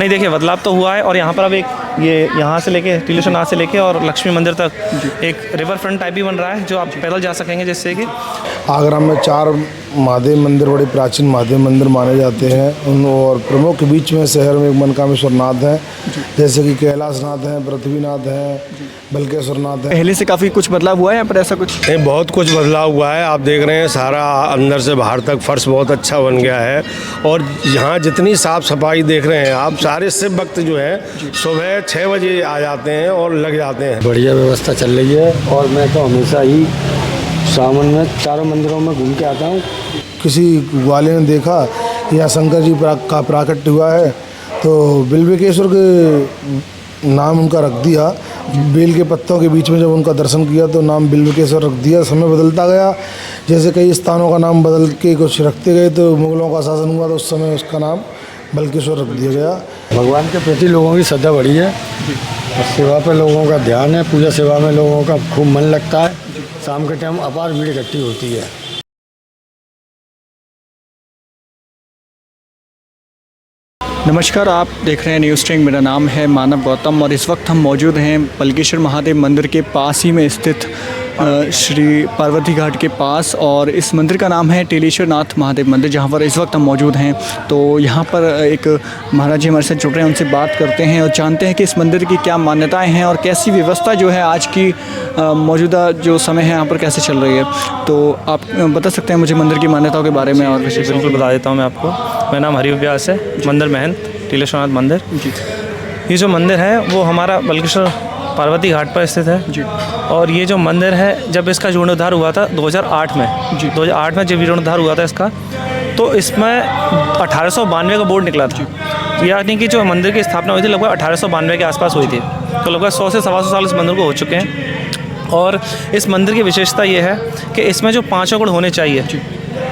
नहीं देखिए, बदलाव तो हुआ है और यहाँ पर अब एक ये यहाँ से लेके टीलेश्वर से लेके और लक्ष्मी मंदिर तक एक रिवर फ्रंट टाइप भी बन रहा है जो आप पैदल जा सकेंगे, जिससे कि आगरा में 4 महादेव मंदिर बड़े प्राचीन महादेव मंदिर माने जाते हैं उन, और प्रमुख के बीच में शहर में मनकामेश्वर नाथ है, जैसे कि कैलाशनाथ है, पृथ्वीनाथ है, बल्केश्वर नाथ है। पहले से काफ़ी कुछ बदलाव हुआ है यहाँ पर, ऐसा कुछ? नहीं, बहुत कुछ बदलाव हुआ है। आप देख रहे हैं सारा अंदर से बाहर तक फर्श बहुत अच्छा बन गया है और यहाँ जितनी साफ़ सफाई देख रहे हैं आप, सारे शिव भक्त जो है सुबह 6 बजे आ जाते हैं और लग जाते हैं। बढ़िया व्यवस्था चल रही है और मैं तो हमेशा ही सावन में चारों मंदिरों में घूम के आता हूँ। किसी वाले ने देखा यहाँ शंकर जी का प्राकट्य हुआ है तो बिल्वेश्वर के नाम उनका रख दिया। बेल के पत्तों के बीच में जब उनका दर्शन किया तो नाम बिल्वेश्वर रख दिया। समय बदलता गया, जैसे कई स्थानों का नाम बदल के कुछ रखते गए, तो मुगलों का शासन हुआ तो उस समय उसका नाम बल्केश्वर रख दिया गया। भगवान के प्रति लोगों की श्रद्धा बढ़ी है और सेवा पे लोगों का ध्यान है। पूजा सेवा में लोगों का खूब मन लगता है। शाम के टाइम अपार भीड़ इकट्ठी होती है। नमस्कार, आप देख रहे हैं न्यूज़ स्ट्रिंग। मेरा नाम है मानव गौतम और इस वक्त हम मौजूद हैं बल्केश्वर महादेव मंदिर के पास ही में स्थित श्री पार्वती घाट के पास, और इस मंदिर का नाम है टीलेश्वर नाथ महादेव मंदिर, जहां पर इस वक्त हम मौजूद हैं। तो यहां पर एक महाराज जी हमारे साथ जुड़ रहे हैं, उनसे बात करते हैं और जानते हैं कि इस मंदिर की क्या मान्यताएं हैं और कैसी व्यवस्था जो है आज की मौजूदा जो समय है यहाँ पर कैसे चल रही है। तो आप बता सकते हैं मुझे मंदिर की मान्यताओं के बारे में? और बिल्कुल बता देता हूँ मैं आपको। मेरा नाम हरि व्यास है, मंदिर महंत टीलेश्वर नाथ मंदिर। ये जो मंदिर है वो हमारा बल्केश्वर पार्वती घाट पर स्थित है जी। और ये जो मंदिर है, जब इसका जीर्णोद्धार हुआ था 2008 में जी, 2008 में जब जीर्णोद्धार हुआ था इसका, तो इसमें 1892 का बोर्ड निकला था। यानी कि जो मंदिर की स्थापना हुई थी लगभग 1892 के आसपास हुई थी। तो लगभग 100 से 125 साल इस मंदिर को हो चुके हैं। और इस मंदिर की विशेषता ये है कि इसमें जो 5 गुण होने चाहिए,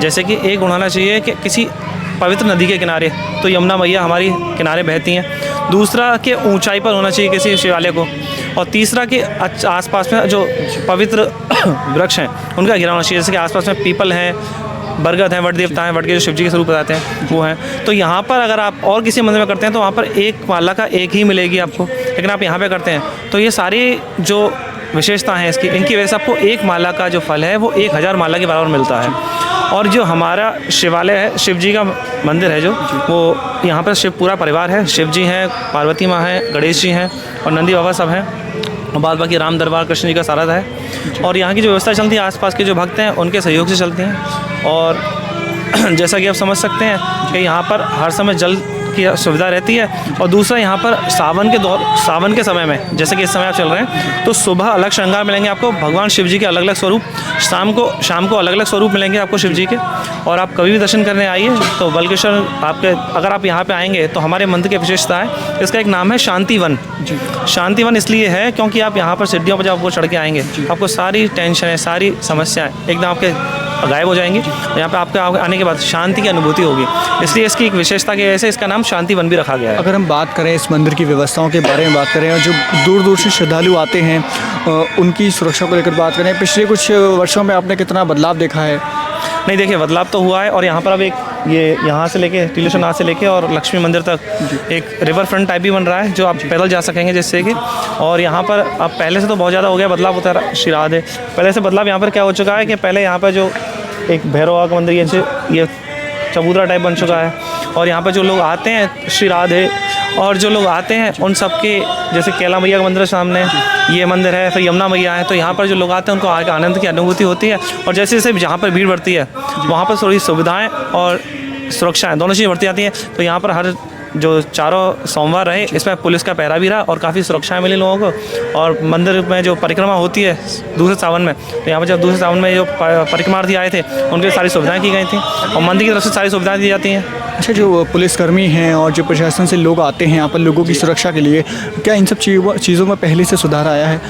जैसे कि एक गुण होना चाहिए कि किसी पवित्र नदी के किनारे, तो यमुना मैया हमारी किनारे बहती हैं। दूसरा कि ऊंचाई पर होना चाहिए किसी शिवालय को। और तीसरा कि आसपास में जो पवित्र वृक्ष हैं उनका घिरा होना चाहिए, जैसे कि आसपास में पीपल हैं, बरगद हैं, वट देवता हैं, वट के जो शिव जी के स्वरूप बताते हैं वो हैं। तो यहाँ पर अगर आप और किसी मंदिर में करते हैं तो वहाँ पर एक माला का एक ही मिलेगी आपको, लेकिन आप यहाँ पे करते हैं तो ये सारी जो विशेषता हैं इसकी, इनकी वजह से आपको एक माला का जो फल है वो 1000 माला के बराबर मिलता है। और जो हमारा शिवालय है, शिव जी का मंदिर है जो, वो यहाँ पर शिव पूरा परिवार है। शिव जी हैं, पार्वती माँ हैं, गणेश जी हैं और नंदी बाबा सब हैं, और बाद बाकी राम दरबार कृष्ण जी का सारथ है। और यहाँ की जो व्यवस्था चलती है आसपास के जो भक्त हैं उनके सहयोग से चलती हैं। और जैसा कि आप समझ सकते हैं कि यहाँ पर हर समय जल की सुविधा रहती है। और दूसरा यहाँ पर सावन के समय में, जैसे कि इस समय आप चल रहे हैं, तो सुबह अलग श्रृंगार मिलेंगे आपको, भगवान शिव जी के अलग अलग स्वरूप, शाम को अलग अलग स्वरूप मिलेंगे आपको शिव जी के। और आप कभी भी दर्शन करने आइए तो बल्केश्वर आपके, अगर आप यहाँ पे आएंगे तो हमारे मंदिर की विशेषता है, इसका एक नाम है शांति वन। शांति वन इसलिए है क्योंकि आप यहाँ पर सीढ़ियों पर जब आपको चढ़ के आएंगे आपको सारी टेंशन, सारी समस्याएँ एकदम आपके गायब हो जाएंगी। यहाँ पे आपके आने के बाद शांति की अनुभूति होगी, इसलिए इसकी एक विशेषता की वजह से इसका नाम शांति वन भी रखा गया है। अगर हम बात करें इस मंदिर की व्यवस्थाओं के बारे में बात करें और जो दूर दूर से श्रद्धालु आते हैं उनकी सुरक्षा को लेकर बात करें, पिछले कुछ वर्षों में आपने कितना बदलाव देखा है? नहीं देखिए, बदलाव तो हुआ है और यहाँ पर अब एक ये यहाँ से लेके टीलेश्वर से लेके और लक्ष्मी मंदिर तक एक रिवर फ्रंट टाइप भी बन रहा है जो आप पैदल जा सकेंगे, जिससे कि। और यहाँ पर अब पहले से तो बहुत ज़्यादा हो गया बदलाव होता है। श्री राधे पहले से बदलाव यहाँ पर क्या हो चुका है कि पहले यहाँ पर जो एक भैरव बाबा का मंदिर ये चबूतरा टाइप बन चुका है। और यहाँ पर जो लोग आते हैं श्री राधे, और जो लोग आते हैं उन सबके, जैसे कैला मैया का मंदिर सामने ये मंदिर है, फिर यमुना मैया है, तो यहाँ पर जो लोग आते हैं उनको आगे आनंद की अनुभूति होती है। और जैसे जैसे जहाँ पर भीड़ बढ़ती है वहाँ पर थोड़ी सुविधाएँ और सुरक्षाएँ दोनों चीज़ें बढ़ती जाती हैं। तो यहाँ पर हर जो चारों सोमवार रहे इसमें पुलिस का पहरा भी रहा और काफ़ी सुरक्षाएं मिली लोगों को। और मंदिर में जो परिक्रमा होती है दूसरे सावन में, तो यहाँ पर जब दूसरे सावन में जो परिक्रमार्थी आए थे उनके सारी सुविधाएं की गई थी और मंदिर की तरफ से सारी सुविधाएं दी जाती हैं। अच्छा, जो पुलिसकर्मी हैं और जो प्रशासन से लोग आते हैं यहाँ पर लोगों की सुरक्षा के लिए, क्या इन सब चीज़ों में पहले से सुधार आया है?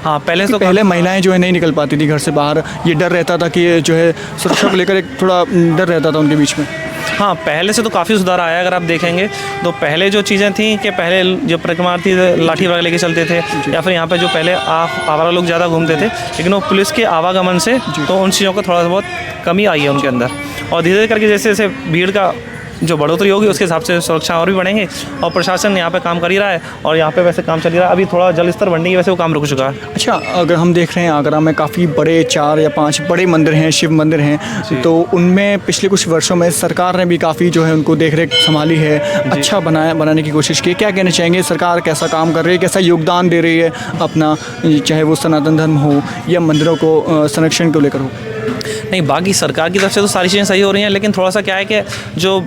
हाँ, पहले महिलाएं जो है नहीं निकल पाती थी घर से बाहर, ये डर रहता था कि जो है सुरक्षा को लेकर एक थोड़ा डर रहता था उनके बीच में। हाँ, पहले से तो काफ़ी सुधार आया। अगर आप देखेंगे तो पहले जो चीज़ें थी कि पहले जो परिक्रमार्थी लाठी वगैरह लेके चलते थे, या फिर यहाँ पे जो पहले आवारा लोग ज़्यादा घूमते थे, लेकिन वो पुलिस के आवागमन से तो उन चीज़ों को थोड़ा बहुत कमी आई है उनके अंदर। और धीरे धीरे करके जैसे जैसे भीड़ का जो बढ़ोतरी होगी उसके हिसाब से सुरक्षा और भी बढ़ेंगे। और प्रशासन यहाँ पे काम कर ही रहा है और यहाँ पे वैसे काम चल ही रहा है। अभी थोड़ा जल स्तर बढ़ने की वजह से वो काम रुक चुका है। अच्छा, अगर हम देख रहे हैं आगरा में काफ़ी बड़े 4 या 5 बड़े मंदिर हैं, शिव मंदिर हैं, तो उनमें पिछले कुछ वर्षों में सरकार ने भी काफ़ी जो है उनको देख रेख संभाली है, अच्छा बनाने की कोशिश की। क्या कहना चाहेंगे, सरकार कैसा काम कर रही है, कैसा योगदान दे रही है अपना, चाहे वो सनातन धर्म हो या मंदिरों को संरक्षण को लेकर हो? नहीं, बाकी सरकार की तरफ से तो सारी चीज़ें सही हो रही हैं, लेकिन थोड़ा सा क्या है कि जो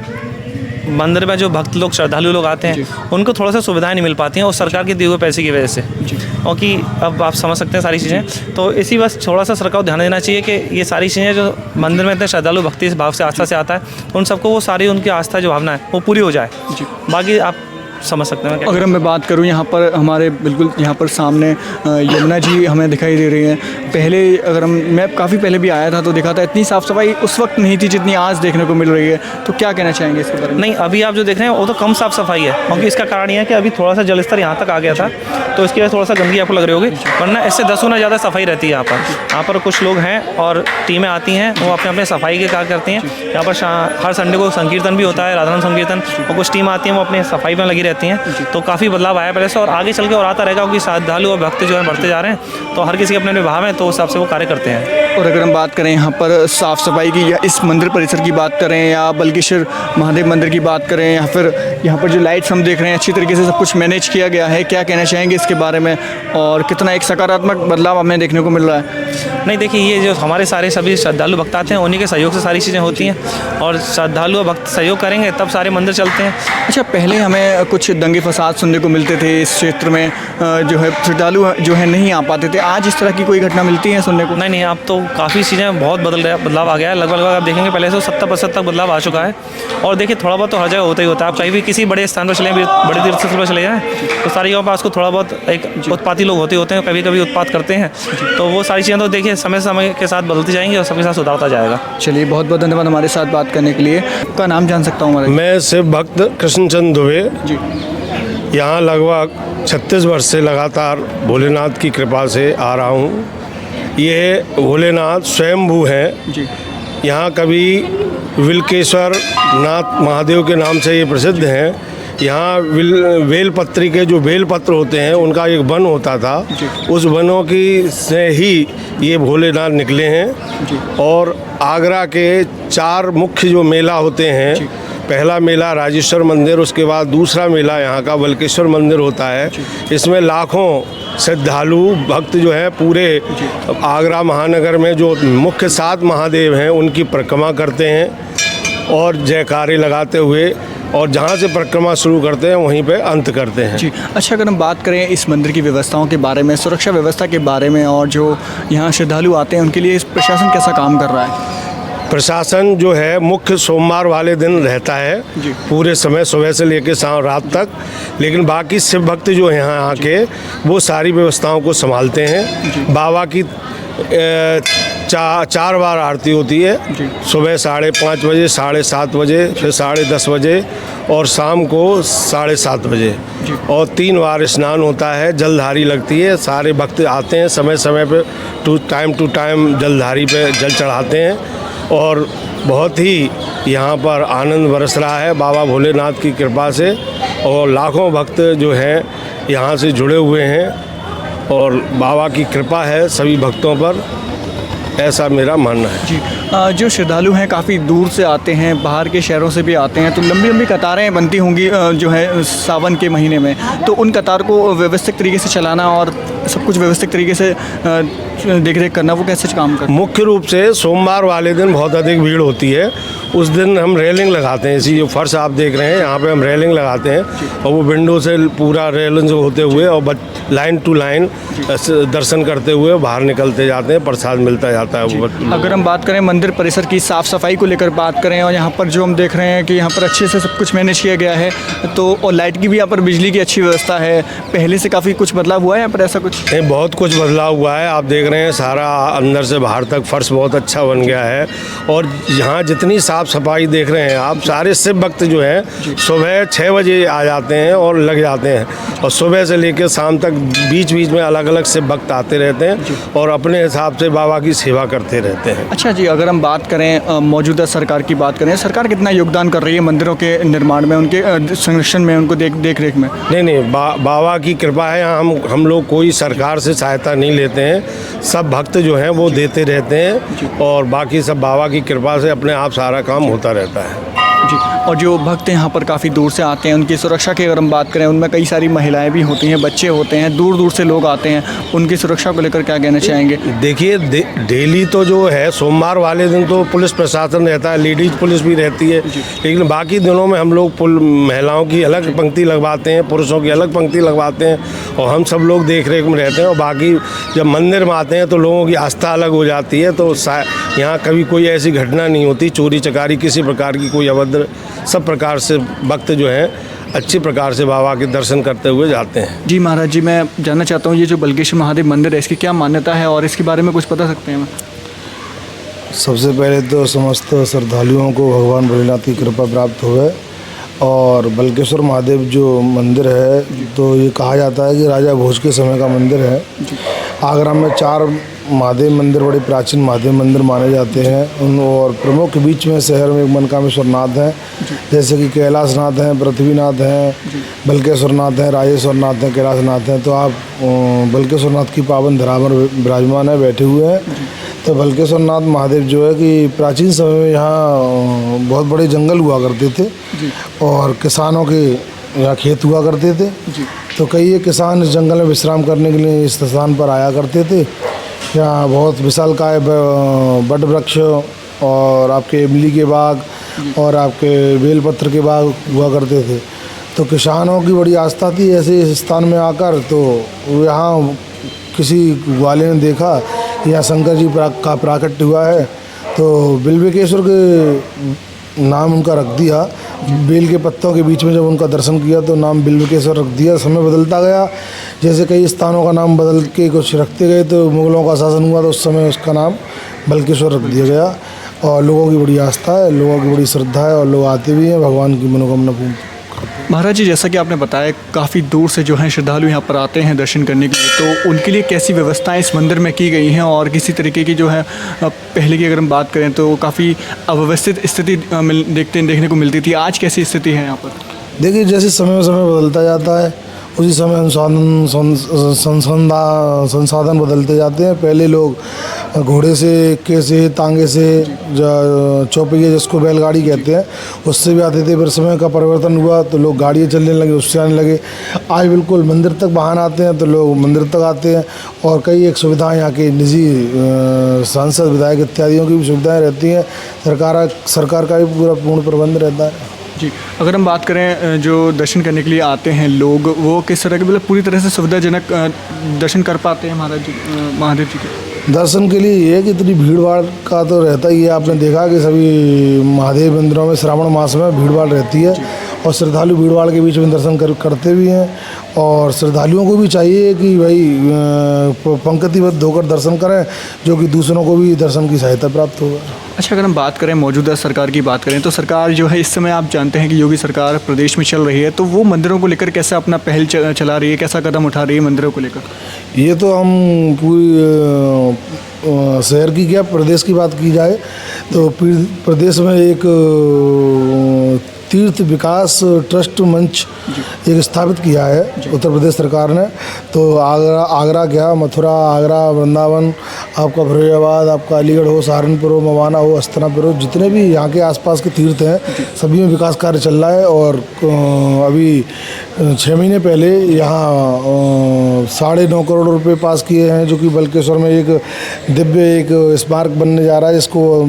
मंदिर में जो भक्त लोग, श्रद्धालु लोग आते हैं, उनको थोड़ा सा सुविधाएं नहीं मिल पाती हैं और सरकार के दिए हुए पैसे की वजह से। क्योंकि अब आप समझ सकते हैं सारी चीज़ें, तो इसी बस थोड़ा सा सरकार को ध्यान देना चाहिए कि ये सारी चीज़ें जो मंदिर में इतने श्रद्धालु भक्ति इस भाव से आस्था से आता है, उन सबको वो सारी उनकी आस्था जो भावना है वो पूरी हो जाए। बाकी आप समझ सकते हैं। अगर मैं बात करूं, यहाँ पर हमारे बिल्कुल यहाँ पर सामने यमुना जी हमें दिखाई दे रही हैं। पहले अगर मैं काफ़ी पहले भी आया था तो देखा था इतनी साफ़ सफाई उस वक्त नहीं थी जितनी आज देखने को मिल रही है। तो क्या कहना चाहेंगे इसके बारे में? नहीं, अभी आप जो देख रहे हैं वो तो कम साफ़ सफाई है, क्योंकि इसका कारण ये है कि अभी थोड़ा सा जल स्तर यहाँ तक आ गया था, तो इसकी वजह थोड़ा सा गंदगी आपको लग रही होगी, वरना इससे 10 गुना ज़्यादा सफाई रहती है यहाँ पर। यहाँ पर कुछ लोग हैं और टीमें आती हैं, वो अपने अपने सफाई के कार्य करती हैं। यहाँ पर हर संडे को संकीर्तन भी होता है, राधानाम संकीर्तन, और कुछ टीम आती हैं वो अपने सफाई में लगी रहती हैं। तो काफ़ी बदलाव आया पहले से और आगे चल के और आता रहेगा, क्योंकि श्रद्धालु और भक्त जो है बढ़ते जा रहे हैं, तो हर किसी के अपने अपने भाव हैं, तो उस हिसाब से वो कार्य करते हैं। और अगर हम बात करें यहाँ पर साफ़ सफाई की, या इस मंदिर परिसर की बात करें, या बल्केश्वर महादेव मंदिर की बात करें, या फिर यहाँ पर जो लाइट्स हम देख रहे हैं अच्छी तरीके से सब कुछ मैनेज किया गया है, क्या कहना चाहेंगे इसके बारे में और कितना एक सकारात्मक बदलाव हमें देखने को मिल रहा है? नहीं, देखिए, ये जो हमारे सारे सभी श्रद्धालु भक्त आते हैं उन्हीं के सहयोग से सारी चीज़ें होती हैं, और श्रद्धालु और भक्त सहयोग करेंगे तब सारे मंदिर चलते हैं। अच्छा, पहले हमें कुछ दंगे फसाद सुनने को मिलते थे इस क्षेत्र में, जो है श्रद्धालु जो है नहीं आ पाते थे। आज इस तरह की कोई घटना मिलती है सुनने को? नहीं, अब तो काफ़ी चीज़ें बहुत बदलाव आ गया है। लगभग आप देखेंगे पहले से 70% तक बदलाव आ चुका है। और देखिए, थोड़ा बहुत तो हर जगह होता ही होता है। आप कहीं भी किसी बड़े स्थान पर चले, बड़े तीर्थ स्थल पर चले जाएँ, तो सारी जगह पर आपको थोड़ा बहुत एक उत्पाती लोग होते हैं, कभी कभी उत्पात करते हैं। तो वो सारी चीज़ें तो देखिए समय के साथ बदलती जाएंगी और सबके साथ सुधारता जाएगा। चलिए, बहुत बहुत धन्यवाद हमारे साथ बात करने के लिए। आपका नाम जान सकता हूँ? मैं शिव भक्त कृष्णचंद दुबे जी। यहाँ लगभग 36 वर्ष से लगातार भोलेनाथ की कृपा से आ रहा हूँ। ये भोलेनाथ स्वयंभू हैं जी। यहाँ कभी विल्केश्वर नाथ महादेव के नाम से ये प्रसिद्ध हैं। यहाँ बेलपत्री के जो बेलपत्र होते हैं उनका एक वन होता था, उस वनों की से ही ये भोलेनाथ निकले हैं। और आगरा के 4 मुख्य जो मेला होते हैं, पहला मेला राजेश्वर मंदिर, उसके बाद दूसरा मेला यहाँ का बल्केश्वर मंदिर होता है। इसमें लाखों श्रद्धालु भक्त जो है पूरे आगरा महानगर में जो मुख्य 7 महादेव हैं उनकी परिक्रमा करते हैं और जयकारे लगाते हुए, और जहाँ से परिक्रमा शुरू करते हैं वहीं पे अंत करते हैं जी। अच्छा, अगर हम बात करें इस मंदिर की व्यवस्थाओं के बारे में, सुरक्षा व्यवस्था के बारे में, और जो यहाँ श्रद्धालु आते हैं उनके लिए इस प्रशासन कैसा काम कर रहा है? प्रशासन जो है मुख्य सोमवार वाले दिन रहता है पूरे समय, सुबह से लेकर शाम रात तक, लेकिन बाकी शिव भक्त जो हैं यहाँ आके वो सारी व्यवस्थाओं को संभालते हैं। बाबा की 4 बार आरती होती है, सुबह 5:30 बजे, 7:30 बजे, फिर 10:30 बजे और शाम को 7:30 बजे, और 3 बार स्नान होता है, जलधारी लगती है। सारे भक्त आते हैं समय समय पे, टू टाइम जलधारी पे जल चढ़ाते हैं, और बहुत ही यहाँ पर आनंद बरस रहा है बाबा भोलेनाथ की कृपा से। और लाखों भक्त जो हैं यहाँ से जुड़े हुए हैं और बाबा की कृपा है सभी भक्तों पर, ऐसा मेरा मानना है जी। जो श्रद्धालु हैं काफ़ी दूर से आते हैं, बाहर के शहरों से भी आते हैं, तो लंबी लंबी कतारें बनती होंगी जो है सावन के महीने में, तो उन कतार को व्यवस्थित तरीके से चलाना और सब कुछ व्यवस्थित तरीके से देख रेख करना, वो कैसे काम करना? मुख्य रूप से सोमवार वाले दिन बहुत अधिक भीड़ होती है। उस दिन हम रेलिंग लगाते हैं, इसी जो फर्श आप देख रहे हैं यहाँ पे हम रेलिंग लगाते हैं, और वो विंडो से पूरा रेलिंग होते हुए और लाइन टू लाइन दर्शन करते हुए बाहर निकलते जाते हैं, प्रसाद मिलता जाता है वो। अगर हम बात करें मंदिर परिसर की साफ़ सफाई को लेकर बात करें, और यहाँ पर जो हम देख रहे हैं कि यहाँ पर अच्छे से सब कुछ मैनेज किया गया है, तो और लाइट की भी यहाँ पर बिजली की अच्छी व्यवस्था है, पहले से काफ़ी कुछ बदलाव हुआ है यहाँ पर? ऐसा कुछ नहीं, बहुत कुछ बदलाव हुआ है। आप देख रहे हैं सारा अंदर से बाहर तक फर्श बहुत अच्छा बन गया है। और यहाँ जितनी साफ़ सफाई देख रहे हैं आप, सारे शिव भक्त जो हैं सुबह 6 बजे आ जाते हैं और लग जाते हैं, और सुबह से लेकर शाम तक बीच बीच में अलग अलग शिव भक्त आते रहते हैं और अपने हिसाब से बाबा की सेवा करते रहते हैं। अच्छा जी, अगर हम बात करें मौजूदा सरकार की बात करें, सरकार कितना योगदान कर रही है मंदिरों के निर्माण में, उनके संरक्षण में, उनको देख रेख में? नहीं, बाबा की कृपा है। हम लोग कोई सरकार से सहायता नहीं लेते हैं, सब भक्त जो हैं वो देते रहते हैं और बाकी सब बाबा की कृपा से अपने आप सारा काम होता रहता है जी। और जो भक्त यहाँ पर काफ़ी दूर से आते हैं, उनकी सुरक्षा की अगर हम बात करें, उनमें कई सारी महिलाएं भी होती हैं, बच्चे होते हैं, दूर दूर से लोग आते हैं, उनकी सुरक्षा को लेकर क्या कहना चाहेंगे? देखिए, डेली तो जो है सोमवार वाले दिन तो पुलिस प्रशासन रहता है, लेडीज पुलिस भी रहती है, लेकिन बाकी दिनों में हम लोग महिलाओं की अलग पंक्ति लगवाते हैं, पुरुषों की अलग पंक्ति लगवाते हैं और हम सब लोग देख रेख में रहते हैं। और बाकी जब मंदिर में आते हैं तो लोगों की आस्था अलग हो जाती है, तो यहाँ कभी कोई ऐसी घटना नहीं होती, चोरी चकारी किसी प्रकार की कोई अभद्र, सब प्रकार से भक्त जो हैं अच्छी प्रकार से बाबा के दर्शन करते हुए जाते हैं। जी महाराज जी, मैं जानना चाहता हूँ ये जो बल्केश्वर महादेव मंदिर है, इसकी क्या मान्यता है और इसके बारे में कुछ बता सकते हैं? सबसे पहले तो समस्त श्रद्धालुओं को भगवान भोलेनाथ की कृपा प्राप्त हुए। और बल्केश्वर महादेव जो मंदिर है, तो ये कहा जाता है कि राजा भोज के समय का मंदिर है। आगरा में 4 महादेव मंदिर बड़े प्राचीन महादेव मंदिर माने जाते हैं उन, और प्रमुख के बीच में शहर में मनकामेश्वर नाथ हैं, जैसे कि कैलाश नाथ हैं, पृथ्वीनाथ हैं, बल्केश्वर नाथ हैं, राजेश्वर नाथ हैं, कैलाश नाथ हैं। तो आप बल्केश्वर नाथ की पावन धरा पर विराजमान है, बैठे हुए हैं। तो बल्केश्वर नाथ महादेव जो है कि प्राचीन समय में यहाँ बहुत बड़े जंगल हुआ करते थे और किसानों के यहाँ खेत हुआ करते थे। तो कई किसान इस जंगल में विश्राम करने के लिए इस स्थान पर आया करते थे। यहाँ बहुत विशालकाय बड़ वृक्ष और आपके इमली के बाग और आपके बेलपत्र के बाग हुआ करते थे। तो किसानों की बड़ी आस्था थी ऐसे इस स्थान में आकर। तो यहाँ किसी ग्वाले ने देखा यहाँ शंकर जी का प्राकट्य हुआ है, तो बिल्विकेश्वर के नाम उनका रख दिया। बेल के पत्तों के बीच में जब उनका दर्शन किया तो नाम बिल्विकेश्वर रख दिया। समय बदलता गया, जैसे कई स्थानों का नाम बदल के कुछ रखते गए, तो मुग़लों का शासन हुआ तो उस समय उसका नाम बल्केश्वर रख दिया गया। और लोगों की बड़ी आस्था है, लोगों की बड़ी श्रद्धा है और लोग आते भी हैं, भगवान की मनोकामना पूर्ण। महाराज जी, जैसा कि आपने बताया काफ़ी दूर से जो हैं श्रद्धालु यहाँ पर आते हैं दर्शन करने के लिए, तो उनके लिए कैसी व्यवस्थाएं इस मंदिर में की गई हैं? और किसी तरीके की जो है पहले की अगर हम बात करें तो काफ़ी अव्यवस्थित स्थिति देखने को मिलती थी, आज कैसी स्थिति है यहाँ पर? देखिए, जैसे समय बदलता जाता है उसी समय संसाधन बदलते जाते हैं। पहले लोग घोड़े से, इक्के से, तांगे से, चौपहिया जिसको बैलगाड़ी कहते हैं, उससे भी आते थे। फिर समय का परिवर्तन हुआ तो लोग गाड़ियाँ चलने लगे, उससे आने लगे। आज बिल्कुल मंदिर तक वाहन आते हैं तो लोग मंदिर तक आते हैं। और कई एक सुविधाएँ यहाँ के निजी सांसद, विधायक इत्यादियों की भी सुविधाएँ रहती हैं। सरकार का भी पूरा पूर्ण प्रबंध रहता है। जी, अगर हम बात करें जो दर्शन करने के लिए आते हैं लोग, वो किस तरह के मतलब पूरी तरह से सुविधाजनक दर्शन कर पाते हैं महाराज जी, महादेव जी के? दर्शन के लिए ये है कि इतनी भीड़ भाड़ का तो रहता ही है। आपने देखा कि सभी महादेव मंदिरों में श्रावण मास में भीड़ भाड़ रहती है और श्रद्धालु भीड़ भाड़ के बीच में दर्शन करते भी हैं। और श्रद्धालुओं को भी चाहिए कि भाई पंक्तिबद्ध होकर दर्शन करें, जो कि दूसरों को भी दर्शन की सहायता प्राप्त होगा। अच्छा, अगर हम बात करें मौजूदा सरकार की बात करें, तो सरकार जो है इस समय आप जानते हैं कि योगी सरकार प्रदेश में चल रही है, तो वो मंदिरों को लेकर कैसा अपना पहल चला रही है, कैसा कदम उठा रही है मंदिरों को लेकर? ये तो हम पूरी शहर की क्या प्रदेश की बात की जाए तो प्रदेश में एक तीर्थ विकास ट्रस्ट मंच एक स्थापित किया है उत्तर प्रदेश सरकार ने। तो आगरा क्या, मथुरा, आगरा, वृंदावन, आपका फिरोजाबाद, आपका अलीगढ़ हो, सहारनपुर हो, मवाना हो, अस्थनापुर हो, जितने भी यहाँ के आसपास के तीर्थ हैं सभी में विकास कार्य चल रहा है। और अभी 6 महीने पहले यहाँ 9.5 करोड़ रुपए पास किए हैं, जो कि बल्केश्वर में एक दिव्य एक स्मारक बनने जा रहा है, जिसको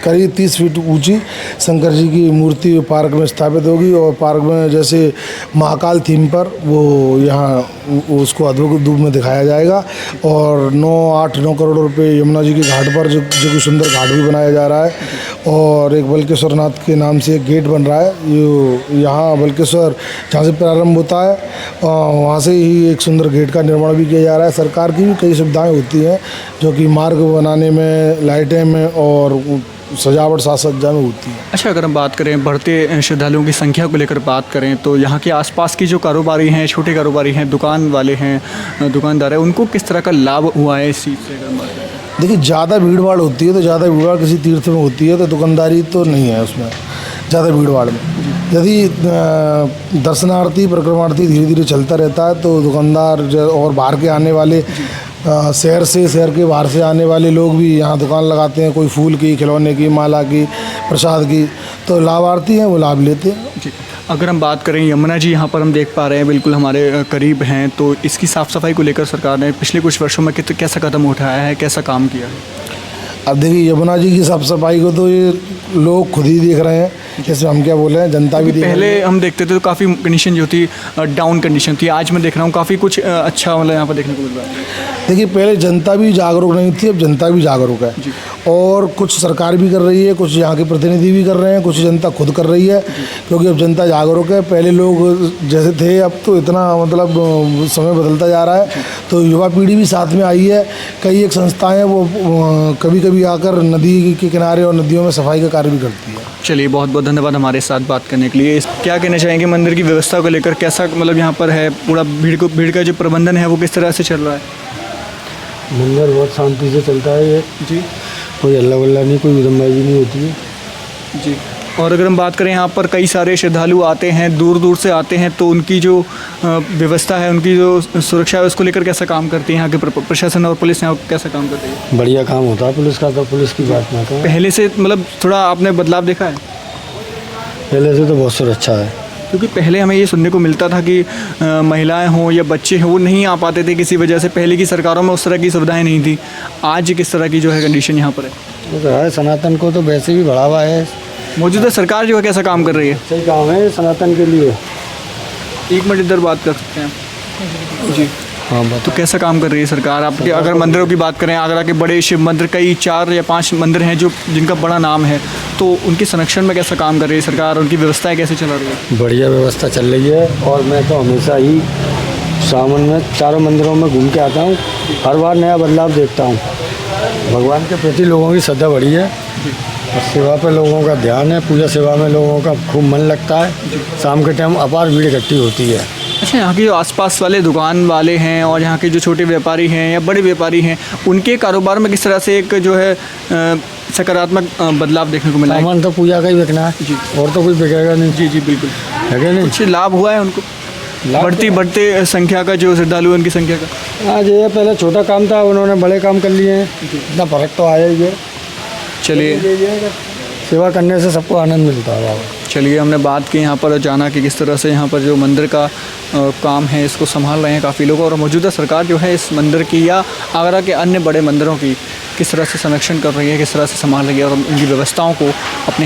करीब 30 फीट ऊंची शंकर जी की मूर्ति पार्क में स्थापित होगी। और पार्क में जैसे महाकाल थीम पर वो यहाँ उसको अद्भुत रूप में दिखाया जाएगा। और 9 करोड़ रुपए यमुना जी के घाट पर जो कि सुंदर घाट भी बनाया जा रहा है। और एक बल्केश्वर नाथ के नाम से एक गेट बन रहा है। ये यहाँ बल्केश्वर जहाँ से प्रारंभ होता है वहाँ वहाँ से ही एक सुंदर गेट का निर्माण भी किया जा रहा है। सरकार की भी कई सुविधाएं होती हैं जो कि मार्ग बनाने में, लाइटें में और सजावट साज सज्जा में होती है। अच्छा, अगर हम बात करें बढ़ते श्रद्धालुओं की संख्या को लेकर बात करें तो यहाँ के आसपास की जो कारोबारी हैं, छोटे कारोबारी हैं, दुकान वाले हैं, दुकानदार हैं, उनको किस तरह का लाभ हुआ है इस चीज़ से अगर हम बात करें? देखिए, ज़्यादा भीड़ भाड़ होती है तो ज़्यादा भीड़ भाड़ किसी तीर्थ में होती है तो दुकानदारी तो नहीं है उसमें ज़्यादा भीड़ भाड़ में। यदि दर्शनार्थी परिक्रमार्थी धीरे धीरे चलता रहता है तो दुकानदार और बाहर के आने वाले शहर के बाहर से आने वाले लोग भी यहाँ दुकान लगाते हैं, कोई फूल की, खिलौने की, माला की, प्रसाद की, तो लाभार्थी हैं वो लाभ लेते हैं। जी, अगर हम बात करें यमुना जी यहाँ पर हम देख पा रहे हैं बिल्कुल हमारे करीब हैं, तो इसकी साफ़ सफाई को लेकर सरकार ने पिछले कुछ वर्षों में कैसा कदम उठाया है, कैसा काम किया है? अब देखिए, यमुना जी की साफ सफाई को तो ये लोग खुद ही देख रहे हैं, इसमें हम क्या बोले हैं, जनता भी देख रही है। पहले हम देखते थे तो काफ़ी कंडीशन जो थी डाउन कंडीशन थी, आज मैं देख रहा हूँ काफ़ी कुछ अच्छा मतलब यहाँ पर देखने को मिल रहा है। देखिए, पहले जनता भी जागरूक नहीं थी, अब जनता भी जागरूक है और कुछ सरकार भी कर रही है, कुछ यहाँ के प्रतिनिधि भी कर रहे हैं, कुछ जनता खुद कर रही है, क्योंकि अब जनता जागरूक है। पहले लोग जैसे थे, अब तो इतना मतलब समय बदलता जा रहा है, तो युवा पीढ़ी भी साथ में आई है। कई एक संस्थाएं वो कभी कभी आकर नदी के किनारे और नदियों में सफाई का कार्य भी करती है। चलिए, बहुत बहुत धन्यवाद हमारे साथ बात करने के लिए। क्या कहना चाहेंगे मंदिर की व्यवस्था को लेकर, कैसा मतलब यहाँ पर है पूरा भीड़ का जो प्रबंधन है वो किस तरह से चल रहा है? मंदिर बहुत शांति से चलता है ये जी कोई हल्ला वल्ला नहीं, कोई उधमबाजी नहीं होती है जी। और अगर हम बात करें यहाँ पर कई सारे श्रद्धालु आते हैं, दूर दूर से आते हैं, तो उनकी जो व्यवस्था है, उनकी जो सुरक्षा है, उसको लेकर कैसा काम करती है यहाँ के प्रशासन और पुलिस यहाँ कैसा काम करती है? बढ़िया काम होता है पुलिस का, तो पुलिस की बात ना करें। पहले से मतलब थोड़ा आपने बदलाव देखा है? पहले से तो बहुत सुरक्षा है, क्योंकि पहले हमें ये सुनने को मिलता था कि महिलाएं हों या बच्चे हों वो नहीं आ पाते थे किसी वजह से, पहले की सरकारों में उस तरह की सुविधाएं नहीं थी। आज किस तरह की जो है कंडीशन यहाँ पर है? वो तो है, सनातन को तो वैसे भी बढ़ावा है। मौजूदा सरकार जो है कैसा काम कर रही है? सही काम है सनातन के लिए। एक मिनट इधर बात कर सकते हैं जी। हाँ, बात तो कैसा काम कर रही है सरकार आपके? अगर मंदिरों की बात करें, आगरा के बड़े शिव मंदिर कई 4 या 5 मंदिर हैं जो जिनका बड़ा नाम है, तो उनके संरक्षण में कैसा काम कर रही है सरकार? उनकी व्यवस्थाएं कैसे चला रही है? बढ़िया व्यवस्था चल रही है और मैं तो हमेशा ही सावन में चारों मंदिरों में घूम के आता हूँ, हर बार नया बदलाव देखता हूँ। भगवान के प्रति लोगों की श्रद्धा बढ़ी है और सेवा पे लोगों का ध्यान है, पूजा सेवा में लोगों का खूब मन लगता है। शाम के टाइम अपार भीड़ इकट्ठी होती है। अच्छा, यहाँ के जो आसपास वाले दुकान वाले हैं और यहाँ के जो छोटे व्यापारी हैं या बड़े व्यापारी हैं, उनके कारोबार में किस तरह से एक जो है सकारात्मक बदलाव देखने को मिला है? सामान तो पूजा का ही बिकना है जी, और तो कुछ बिकेगा नहीं। जी बिल्कुल। है कि नहीं? कुछ लाभ हुआ है उनको? बढ़ते संख्या का, जो श्रद्धालु उनकी संख्या का? आज ये पहले छोटा काम था, उन्होंने बड़े काम कर लिए हैं, इतना फर्क तो आया ही है। चलिए, सेवा करने से सबको आनंद मिलता है बाबा। चलिए, हमने बात की यहाँ पर, जाना कि किस तरह से यहाँ पर जो मंदिर का काम है इसको संभाल रहे हैं काफ़ी लोग, और मौजूदा सरकार जो है इस मंदिर की या आगरा के अन्य बड़े मंदिरों की किस तरह से संरक्षण कर रही है, किस तरह से संभाल रही है और उनकी व्यवस्थाओं को अपने